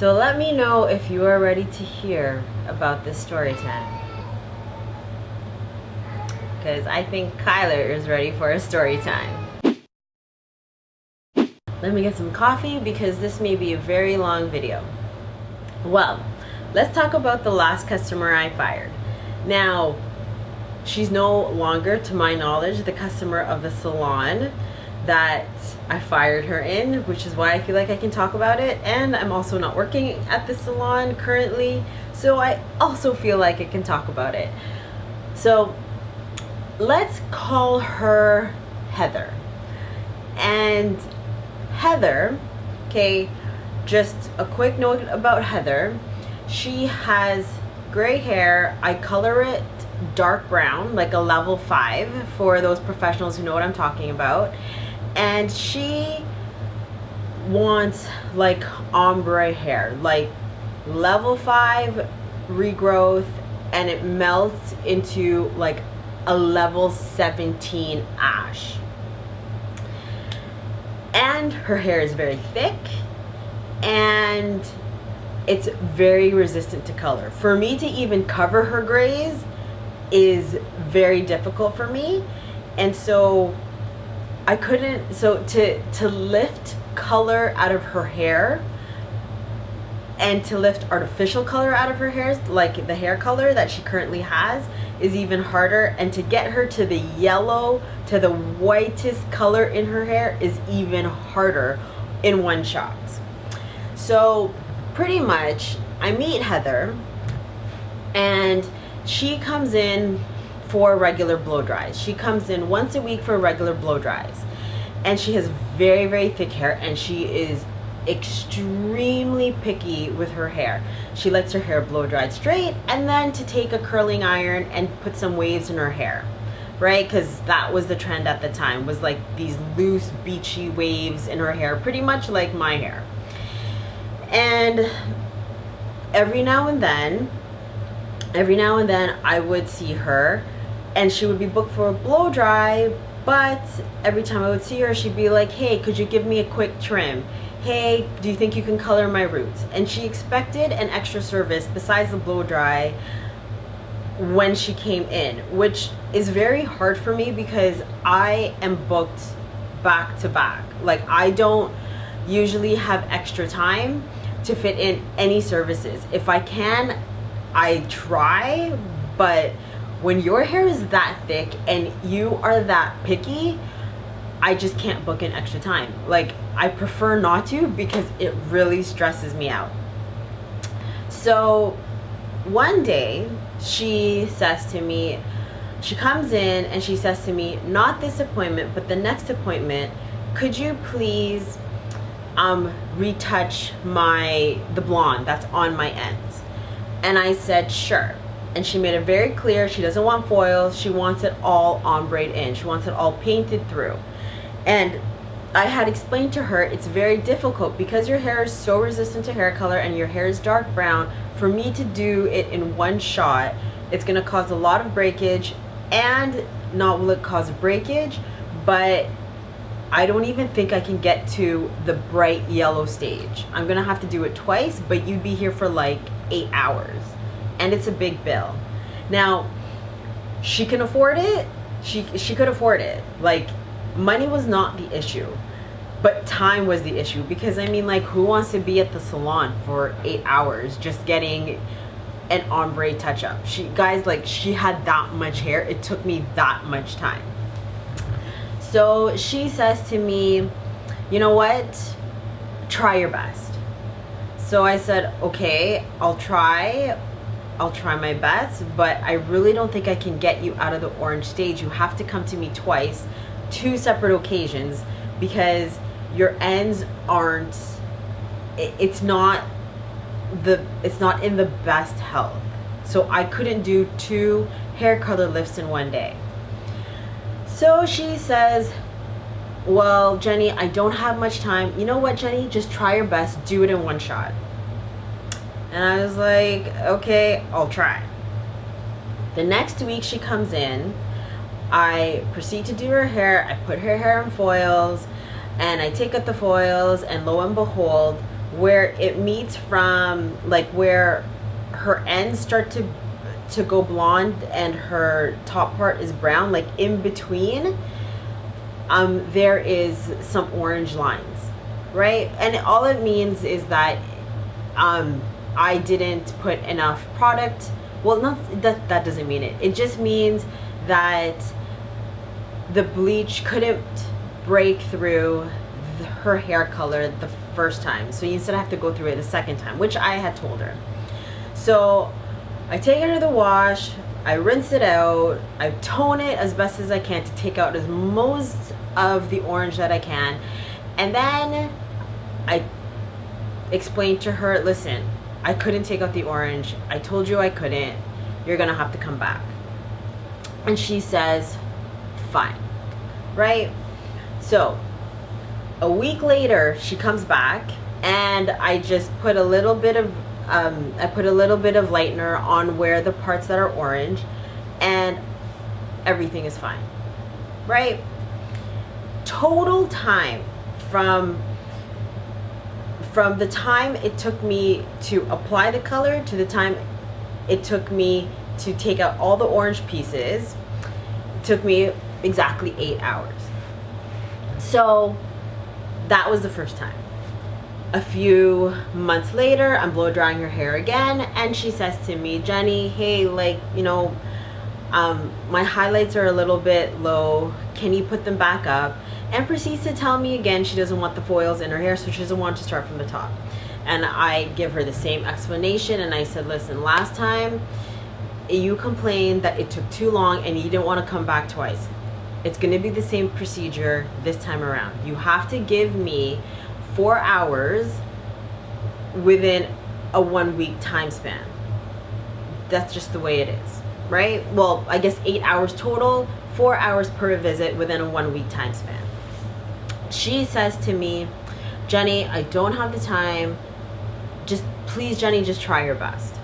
So let me know if you are ready to hear about this story time. Because I think Kyler is ready for a story time. Let me get some coffee because this may be a very long video. Well, let's talk about the last customer I fired. Now, she's no longer, to my knowledge, the customer of the salon that I fired her in, which is why I feel like I can talk about it. And I'm also not working at the salon currently, so I also feel like I can talk about it. So let's call her Heather. And Heather, okay, just a quick note about Heather. She has gray hair. I color it dark brown, like a level 5 for those professionals who know what I'm talking about. And she wants like ombre hair, like level 5 regrowth, and it melts into like a level 17 ash. And her hair is very thick and it's very resistant to color. For me to even cover her grays is very difficult for me, and so I couldn't, so to lift color out of her hair and to lift artificial color out of her hair, like the hair color that she currently has, is even harder. And to get her to the yellow, to the whitest color in her hair is even harder in one shot. So pretty much I meet Heather and she comes in for regular blow dries. She comes in once a week for regular blow dries, and she has very, very thick hair, and she is extremely picky with her hair. She likes her hair blow dried straight, and then to take a curling iron and put some waves in her hair, right? Because that was the trend at the time, was like these loose beachy waves in her hair, pretty much like my hair. And every now and then I would see her and she would be booked for a blow dry, but every time I would see her, she'd be like, hey, could you give me a quick trim? Hey, do you think you can color my roots? And she expected an extra service besides the blow dry when she came in, which is very hard for me because I am booked back to back. Like, I don't usually have extra time to fit in any services. If I can, I try, but when your hair is that thick and you are that picky, I just can't book in extra time. Like, I prefer not to because it really stresses me out. So one day she says to me, she comes in and she says to me, not this appointment, but the next appointment, could you please retouch the blonde that's on my ends? And I said, sure. And she made it very clear she doesn't want foils, she wants it all ombre in, she wants it all painted through. And I had explained to her it's very difficult because your hair is so resistant to hair color and your hair is dark brown. For me to do it in one shot, it's going to cause a lot of breakage, and not will it cause breakage, but I don't even think I can get to the bright yellow stage. I'm going to have to do it twice, but you'd be here for like 8 hours. And it's a big bill. Now, she can afford it. She could afford it. Like, money was not the issue, but time was the issue. Because I mean, like, who wants to be at the salon for 8 hours just getting an ombre touch up? Guys, like, she had that much hair. It took me that much time. So she says to me, you know what? Try your best. So I said, okay, I'll try my best, but I really don't think I can get you out of the orange stage. You have to come to me twice, 2 separate occasions, because your ends aren't, it's not in the best health. So I couldn't do 2 hair color lifts in one day. So she says, well, Jenny, I don't have much time. You know what, Jenny? Just try your best. Do it in one shot. And I was like, okay, I'll try. The next week she comes in. I proceed to do her hair. I put her hair in foils, and I take out the foils, and lo and behold, where it meets from, like, where her ends start to go blonde and her top part is brown, like in between, there is some orange lines, right? And all it means is that I didn't put enough product. Well, not that doesn't mean it. It just means that the bleach couldn't break through her hair color the first time, so you instead have to go through it the second time, which I had told her. So I take it to the wash, I rinse it out, I tone it as best as I can to take out as most of the orange that I can, and then I explained to her, listen, I couldn't take out the orange, I told you I couldn't, you're gonna have to come back. And she says fine, right? So a week later she comes back, and I just put a little bit of lightener on where the parts that are orange, and everything is fine, right? Total time from the time it took me to apply the color to the time it took me to take out all the orange pieces, took me exactly 8 hours. So that was the first time. A few months later, I'm blow drying her hair again, and she says to me, Jenny, hey, like, you know, my highlights are a little bit low, can you put them back up? And proceeds to tell me again she doesn't want the foils in her hair, so she doesn't want to start from the top. And I give her the same explanation, and I said, listen, last time you complained that it took too long and you didn't want to come back twice. It's going to be the same procedure this time around. You have to give me 4 hours within a 1 week time span. That's just the way it is, right? Well, I guess 8 hours total, 4 hours per visit within a 1 week time span. She says to me, Jenny, I don't have the time. Just please, Jenny, just try your best.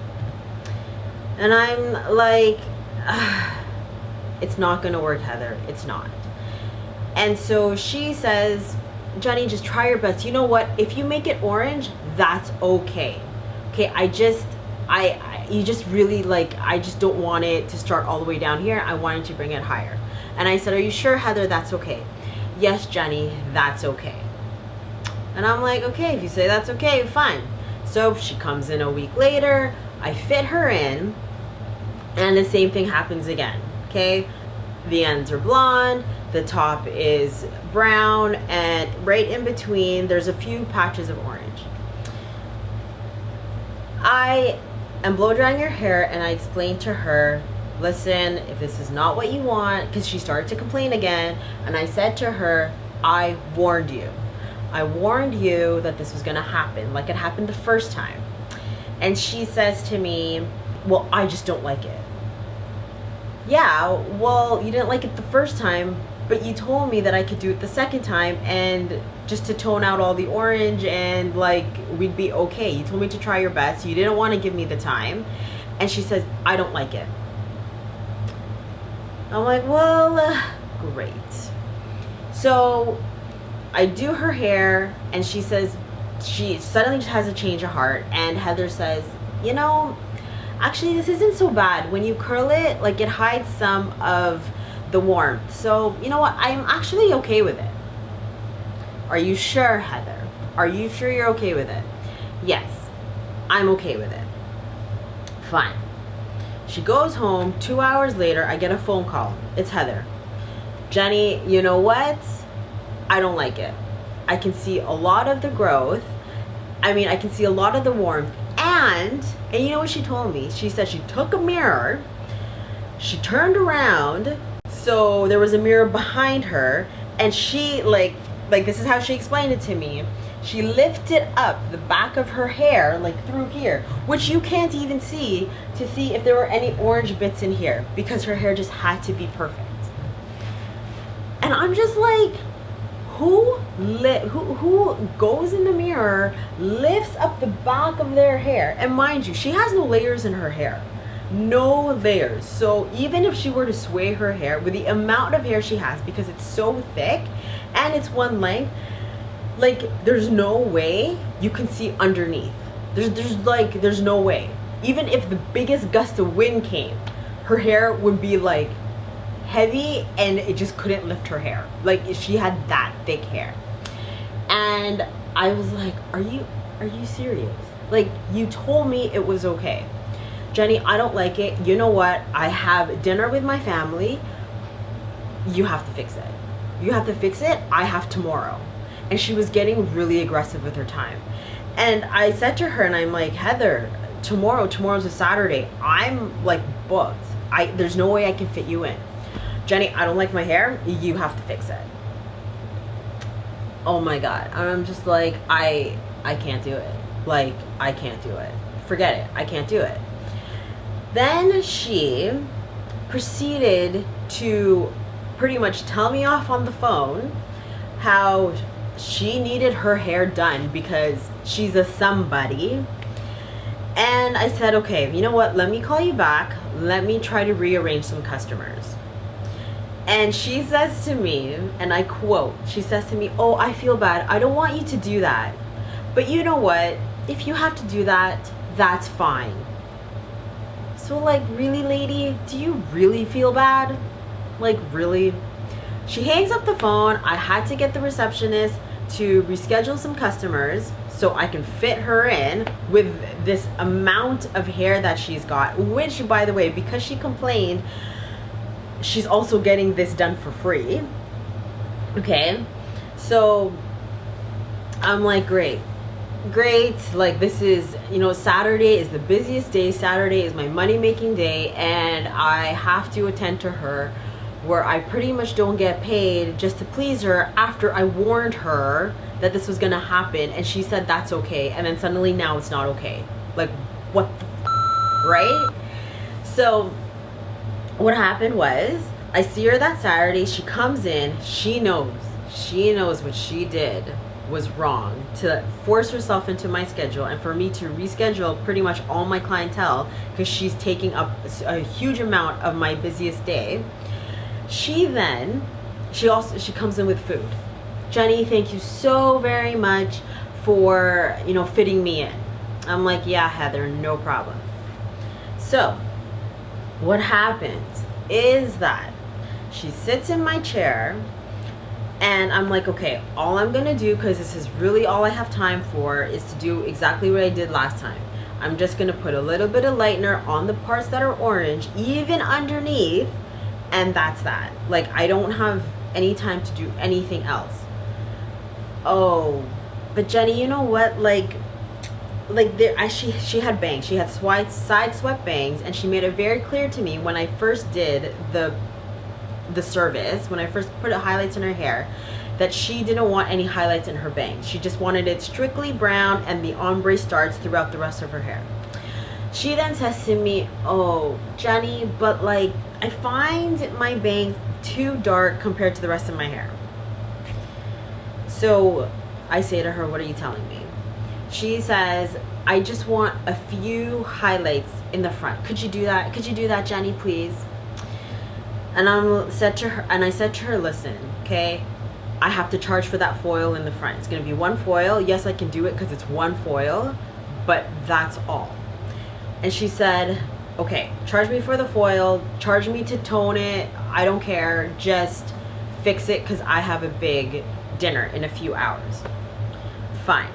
And I'm like, it's not gonna work, Heather. It's not. And so she says, Jenny, just try your best. You know what? If you make it orange, that's okay. Okay, you just really, like, I just don't want it to start all the way down here. I wanted to bring it higher. And I said, are you sure, Heather, that's okay? Yes, Jenny, that's okay. And I'm like, okay, if you say that's okay, fine. So she comes in a week later, I fit her in, and the same thing happens again, okay? The ends are blonde, the top is brown, and right in between, there's a few patches of orange. I am blow drying her hair, and I explained to her, listen, if this is not what you want, because she started to complain again, and I said to her, I warned you. I warned you that this was gonna happen, like it happened the first time. And she says to me, well, I just don't like it. Yeah, well, you didn't like it the first time, but you told me that I could do it the second time, and just to tone out all the orange, and like we'd be okay. You told me to try your best. You didn't want to give me the time. And she says, I don't like it. I'm like, well, great. So I do her hair, and she says, she suddenly just has a change of heart, and Heather says, you know, actually this isn't so bad. When you curl it, like, it hides some of the warmth. So, you know what, I'm actually okay with it. Are you sure, Heather? Are you sure you're okay with it? Yes, I'm okay with it. Fine. She goes home. 2 hours later, I get a phone call. It's Heather. Jenny, you know what? I don't like it. I can see a lot of the growth. I mean, I can see a lot of the warmth. And you know what she told me? She said she took a mirror, she turned around, so there was a mirror behind her, and she, like this is how she explained it to me. She lifted up the back of her hair, like through here, which you can't even see, to see if there were any orange bits in here, because her hair just had to be perfect. And I'm just like, who goes in the mirror, lifts up the back of their hair? And mind you, she has no layers in her hair. No layers. So even if she were to sway her hair with the amount of hair she has, because it's so thick and it's one length, Like, there's no way you can see underneath. There's no way. Even if the biggest gust of wind came, her hair would be like heavy and it just couldn't lift her hair. Like, she had that thick hair. And I was like, are you serious? Like, you told me it was okay. Jennie, I don't like it. You know what? I have dinner with my family. You have to fix it. You have to fix it. I have tomorrow. And she was getting really aggressive with her time. And I said to her, and I'm like, Heather, tomorrow's a Saturday. I'm like booked. There's no way I can fit you in. Jennie, I don't like my hair. You have to fix it. Oh my God. I'm just like, I can't do it. Like, I can't do it. Forget it. I can't do it. Then she proceeded to pretty much tell me off on the phone how she needed her hair done because she's a somebody. And I said, okay, you know what? Let me call you back. Let me try to rearrange some customers. And she says to me, and I quote, she says to me, oh, I feel bad. I don't want you to do that. But you know what? If you have to do that, that's fine. So like, really, lady, do you really feel bad? Like, really? She hangs up the phone. I had to get the receptionist to reschedule some customers so I can fit her in with this amount of hair that she's got, which, by the way, because she complained, she's also getting this done for free. Okay, so I'm like, great, like, this is, you know, Saturday is the busiest day. Saturday is my money-making day, and I have to attend to her, where I pretty much don't get paid just to please her after I warned her that this was gonna happen, and she said that's okay, and then suddenly now it's not okay. Like, what the right? So what happened was, I see her that Saturday. She comes in. She knows what she did was wrong, to force herself into my schedule and for me to reschedule pretty much all my clientele because she's taking up a huge amount of my busiest day. She comes in with food. Jennie, thank you so very much for, you know, fitting me in. I'm like, yeah, Heather, no problem. So what happens is that she sits in my chair, and I'm like, okay, all I'm gonna do, because this is really all I have time for, is to do exactly what I did last time. I'm just gonna put a little bit of lightener on the parts that are orange, even underneath, and that's that. Like, I don't have any time to do anything else. Oh, but Jennie, you know what? Like there, she had bangs. She had side swept bangs, and she made it very clear to me when I first did the service, when I first put highlights in her hair, that she didn't want any highlights in her bangs. She just wanted it strictly brown, and the ombre starts throughout the rest of her hair. She then says to me, oh, Jennie, but like, I find my bangs too dark compared to the rest of my hair. So I say to her, what are you telling me? She says, I just want a few highlights in the front. Could you do that? Could you do that, Jennie, please? And I said to her, listen, okay, I have to charge for that foil in the front. It's gonna be one foil. Yes, I can do it because it's one foil, but that's all. And she said, okay, charge me for the foil, charge me to tone it, I don't care, just fix it because I have a big dinner in a few hours. Fine.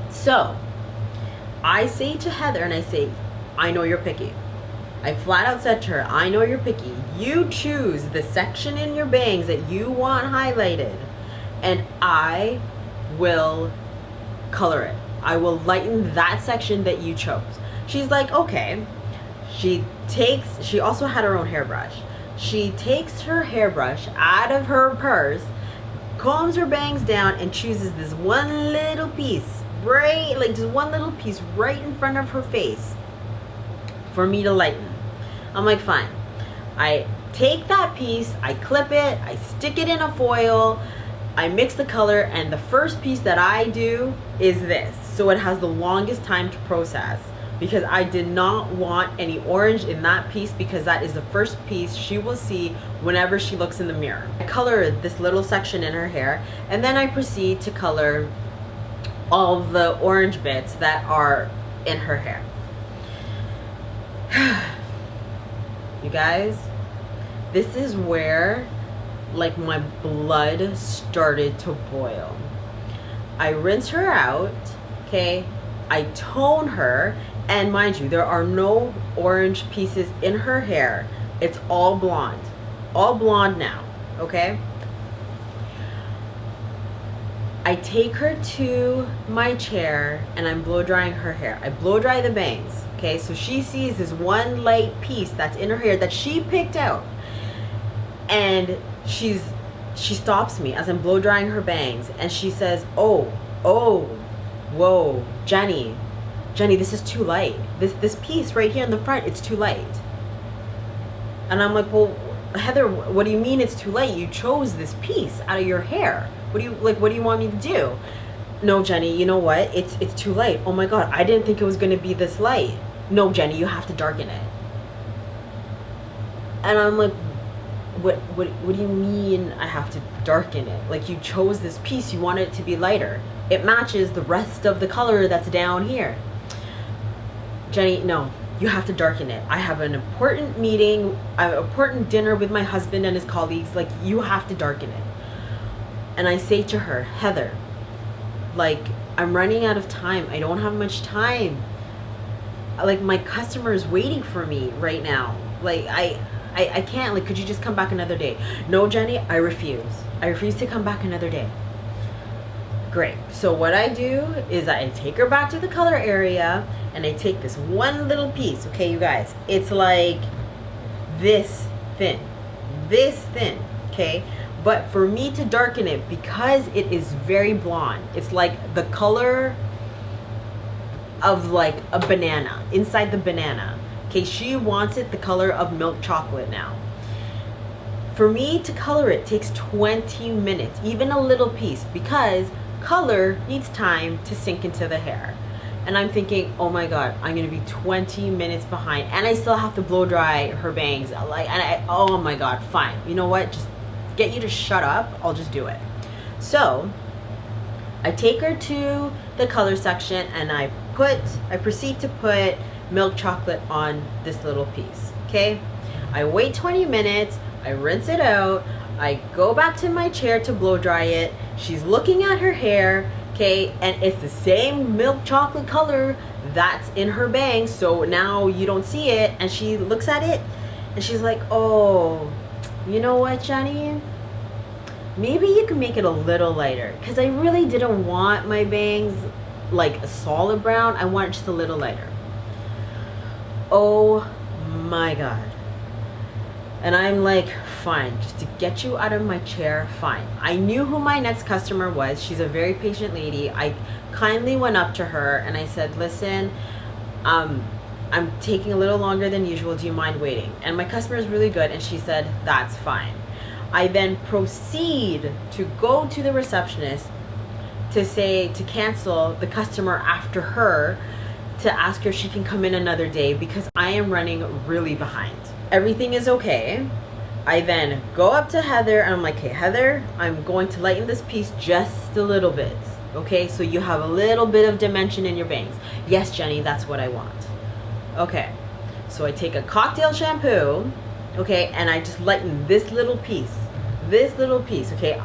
So I say to Heather, and I say, I know you're picky. I flat out said to her, I know you're picky. You choose the section in your bangs that you want highlighted, and I will color it. I will lighten that section that you chose. She's like, okay. She also had her own hairbrush. She takes her hairbrush out of her purse, combs her bangs down, and chooses this one little piece, right, like just one little piece right in front of her face for me to lighten. I'm like, fine. I take that piece, I clip it, I stick it in a foil, I mix the color, and the first piece that I do is this, so it has the longest time to process. because I did not want any orange in that piece, because that is the first piece she will see whenever she looks in the mirror. I color this little section in her hair, and then I proceed to color all the orange bits that are in her hair. You guys, this is where like my blood started to boil. I rinse her out, okay? I tone her, and mind you, there are no orange pieces in her hair. It's all blonde now, okay? I take her to my chair and I'm blow drying her hair. I blow dry the bangs, okay? So she sees this one light piece that's in her hair that she picked out, and she stops me as I'm blow drying her bangs, and she says, oh, whoa, Jennie, this is too light. This piece right here in the front, it's too light. And I'm like, well, Heather, what do you mean it's too light? You chose this piece out of your hair. What do you want me to do? No, Jennie, you know what? It's too light. Oh my God, I didn't think it was gonna be this light. No, Jennie, you have to darken it. And I'm like, what do you mean I have to darken it? Like, you chose this piece, you want it to be lighter. It matches the rest of the color that's down here. Jennie, no, you have to darken it. I have an important meeting, an important dinner with my husband and his colleagues. Like, you have to darken it. And I say to her, Heather, like, I'm running out of time. I don't have much time. Like, my customer is waiting for me right now. Like, I can't. Like, could you just come back another day? No, Jennie, I refuse. I refuse to come back another day. Great. So what I do is I take her back to the color area, and I take this one little piece. Okay, you guys, it's like this thin, okay? But for me to darken it, because it is very blonde, it's like the color of like a banana, inside the banana. Okay, she wants it the color of milk chocolate now. For me to color it takes 20 minutes, even a little piece, because color needs time to sink into the hair. And I'm thinking, oh my God, I'm gonna be 20 minutes behind, and I still have to blow dry her bangs. Like, and oh my God, fine. You know what? Just get you to shut up. I'll just do it. So I take her to the color section, and I proceed to put milk chocolate on this little piece. Okay, I wait 20 minutes, I rinse it out, I go back to my chair to blow dry it. She's looking at her hair, okay, and it's the same milk chocolate color that's in her bangs, so now you don't see it. And she looks at it and she's like, oh, you know what, Jennie, maybe you can make it a little lighter, because I really didn't want my bangs like a solid brown. I want it just a little lighter. Oh my God. And I'm like, fine, just to get you out of my chair, fine. I knew who my next customer was. She's a very patient lady. I kindly went up to her and I said, listen, I'm taking a little longer than usual. Do you mind waiting? And my customer is really good, and she said, that's fine. I then proceed to go to the receptionist to cancel the customer after her, to ask her if she can come in another day, because I am running really behind. Everything is okay. I then go up to Heather and I'm like, hey Heather, I'm going to lighten this piece just a little bit. Okay, so you have a little bit of dimension in your bangs. Yes, Jennie, that's what I want. Okay, so I take a cocktail shampoo, okay, and I just lighten this little piece. Okay,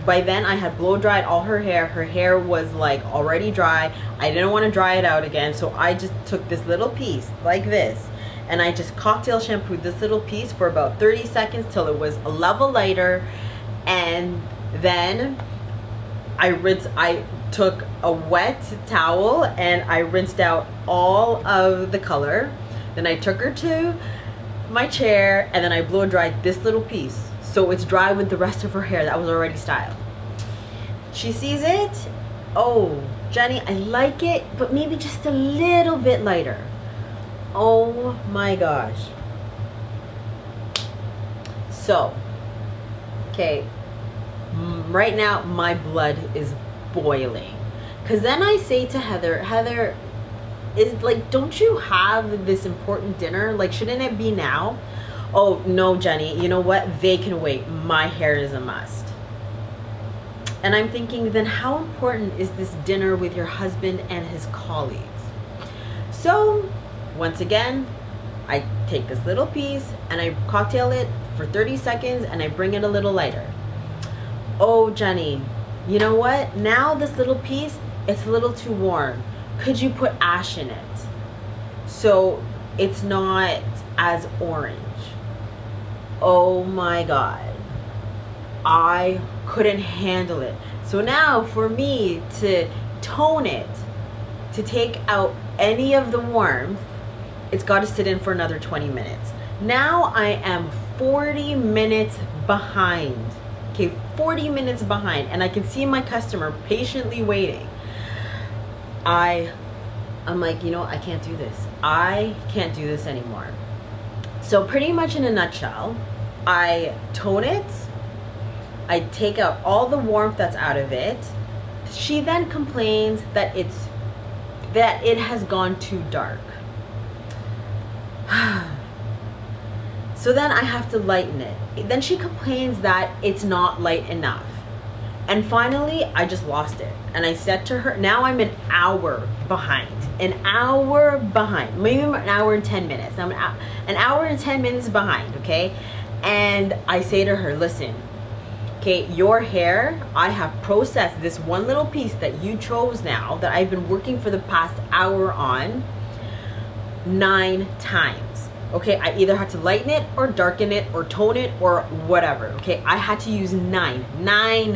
by then I had blow dried all her hair. Her hair was like already dry. I didn't want to dry it out again, so I just took this little piece like this, and I just cocktail shampooed this little piece for about 30 seconds till it was a level lighter. And then I took a wet towel and I rinsed out all of the color. Then I took her to my chair, and then I blow dried this little piece, so it's dry with the rest of her hair that was already styled. She sees it. Oh, Jennie, I like it, but maybe just a little bit lighter. Oh my gosh. So, okay, right now my blood is boiling, because then I say to Heather, is like, don't you have this important dinner? Like, shouldn't it be now? Oh, no, Jennie, you know what? They can wait. My hair is a must. And I'm thinking, then how important is this dinner with your husband and his colleagues? So, once again, I take this little piece and I cocktail it for 30 seconds and I bring it a little lighter. Oh, Jennie, you know what? Now this little piece, it's a little too warm. Could you put ash in it so it's not as orange? Oh my God. I couldn't handle it. So now for me to tone it, to take out any of the warmth, it's got to sit in for another 20 minutes. Now I am 40 minutes behind. Okay, 40 minutes behind, and I can see my customer patiently waiting. I'm like, you know, I can't do this. I can't do this anymore. So pretty much in a nutshell, I tone it, I take out all the warmth that's out of it. She then complains that it has gone too dark. So then I have to lighten it. Then she complains that it's not light enough. And finally, I just lost it. And I said to her, now I'm an hour behind. An hour behind. Maybe an hour and 10 minutes. I'm an hour and 10 minutes behind, okay? And I say to her, listen, okay, your hair, I have processed this one little piece that you chose now, that I've been working for the past hour on, 9 times. Okay, I either had to lighten it or darken it or tone it or whatever. Okay, I had to use 9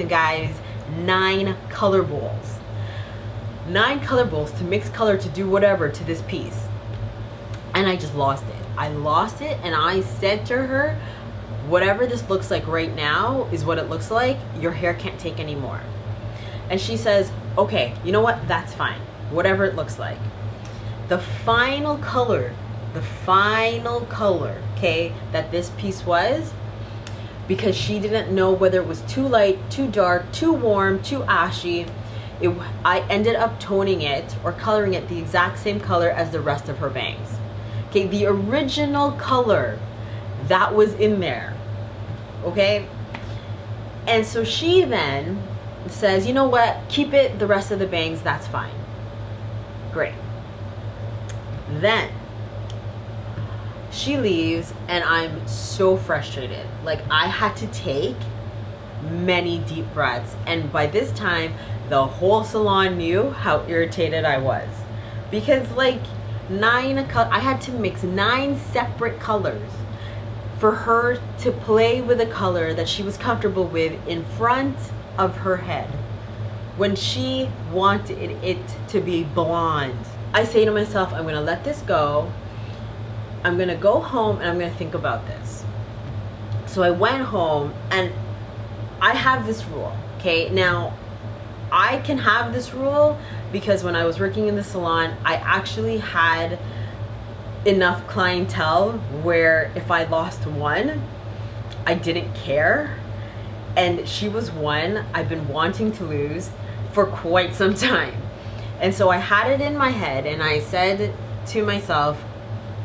guys, 9 color bowls. 9 color bowls to mix color, to do whatever to this piece. And I just lost it. I lost it, and I said to her, whatever this looks like right now is what it looks like. Your hair can't take any more. And she says, okay, you know what? That's fine. Whatever it looks like. The final color, okay, that this piece was, because she didn't know whether it was too light, too dark, too warm, too ashy, I ended up toning it or coloring it the exact same color as the rest of her bangs. Okay, the original color that was in there. Okay? And so she then says, you know what? Keep it, the rest of the bangs, that's fine. Great. Then she leaves and I'm so frustrated. Like, I had to take many deep breaths, and by this time the whole salon knew how irritated I was, because like I had to mix 9 separate colors for her to play with a color that she was comfortable with in front of her head when she wanted it to be blonde. I say to myself, I'm gonna let this go. I'm gonna go home and I'm gonna think about this. So I went home and I have this rule, okay? Now, I can have this rule because when I was working in the salon, I actually had enough clientele where if I lost one, I didn't care. And she was one I've been wanting to lose for quite some time. And so I had it in my head and I said to myself,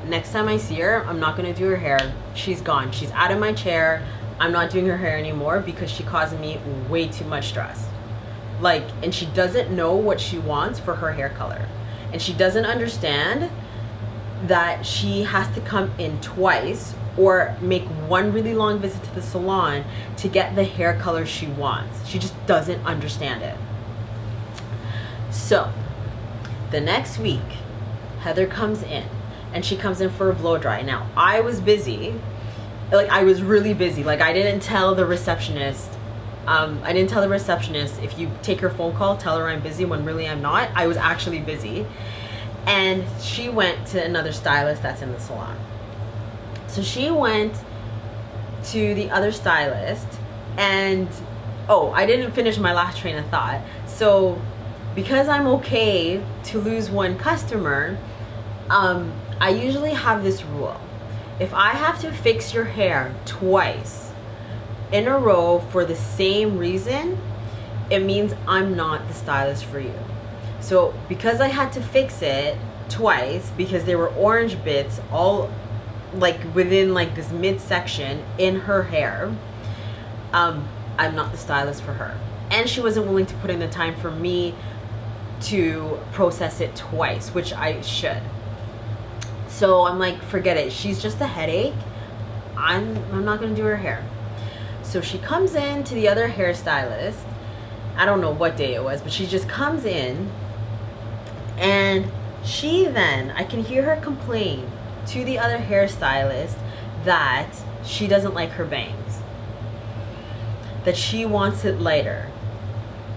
next time I see her, I'm not gonna do her hair. She's gone, she's out of my chair. I'm not doing her hair anymore because she caused me way too much stress. Like, and she doesn't know what she wants for her hair color. And she doesn't understand that she has to come in twice or make one really long visit to the salon to get the hair color she wants. She just doesn't understand it. So, the next week, Heather comes in and she comes in for a blow dry. Now, I was busy. Like, I was really busy. Like, I didn't tell the receptionist. If you take her phone call, tell her I'm busy when really I'm not. I was actually busy. And she went to another stylist that's in the salon. So she went to the other stylist and, oh, I didn't finish my last train of thought. So because I'm okay to lose one customer, I usually have this rule. If I have to fix your hair twice in a row for the same reason, it means I'm not the stylist for you. So because I had to fix it twice because there were orange bits all like within like this midsection in her hair, I'm not the stylist for her. And she wasn't willing to put in the time for me to process it twice, which I should. So I'm like, forget it. She's just a headache. I'm not gonna do her hair. So she comes in to the other hairstylist. I don't know what day it was, but she just comes in, and she then, I can hear her complain to the other hairstylist that she doesn't like her bangs, that she wants it lighter.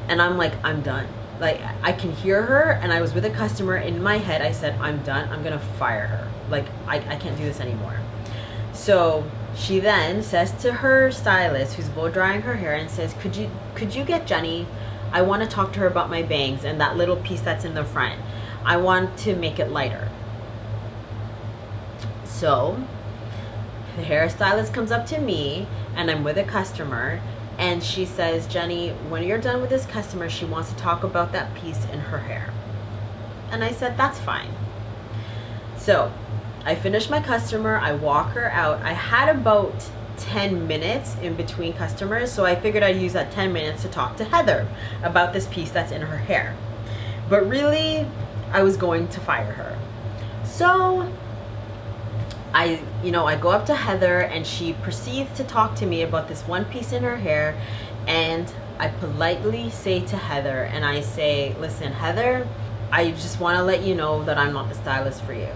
And I'm like, I'm done. Like, I can hear her, and I was with a customer. In my head, I said, I'm done. I'm gonna fire her. Like, I can't do this anymore. So she then says to her stylist, who's blow drying her hair, and says, could you get Jennie? I want to talk to her about my bangs and that little piece that's in the front. I want to make it lighter. So the hairstylist comes up to me, and I'm with a customer, and she says, Jennie, when you're done with this customer, she wants to talk about that piece in her hair. And I said, that's fine. So I finished my customer, I walk her out. I had about 10 minutes in between customers, so I figured I'd use that 10 minutes to talk to Heather about this piece that's in her hair. But really, I was going to fire her. So I go up to Heather, and she proceeds to talk to me about this one piece in her hair, and I politely say to Heather, and I say, listen, Heather, I just want to let you know that I'm not the stylist for you.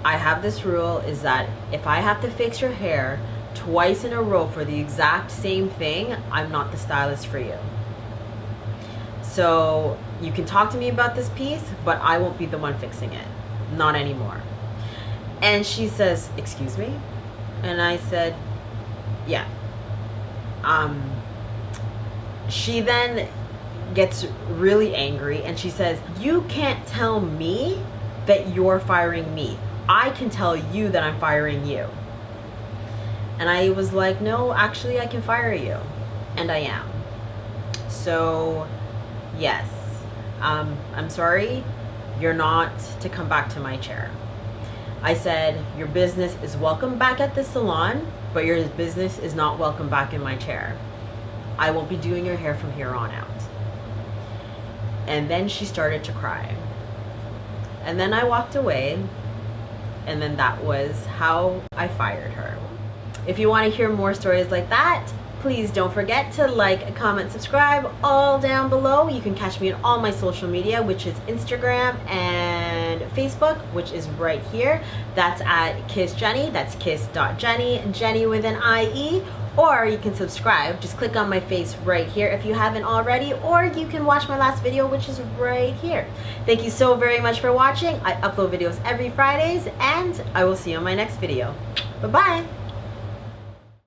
I have this rule, is that if I have to fix your hair twice in a row for the exact same thing, I'm not the stylist for you. So you can talk to me about this piece, but I won't be the one fixing it. Not anymore. And she says, excuse me? And I said, yeah. She then gets really angry, and she says, you can't tell me that you're firing me. I can tell you that I'm firing you. And I was like, no, actually I can fire you. And I am. So yes, I'm sorry, you're not to come back to my chair. I said, your business is welcome back at the salon, but your business is not welcome back in my chair. I won't be doing your hair from here on out. And then she started to cry. And then I walked away, and then that was how I fired her. If you want to hear more stories like that, please don't forget to like, comment, subscribe, all down below. You can catch me on all my social media, which is Instagram and Facebook, which is right here. That's at kiss.jennie. That's kiss.jennie, Jennie with an IE. Or you can subscribe. Just click on my face right here if you haven't already, or you can watch my last video, which is right here. Thank you so very much for watching. I upload videos every Fridays, and I will see you on my next video. Bye-bye.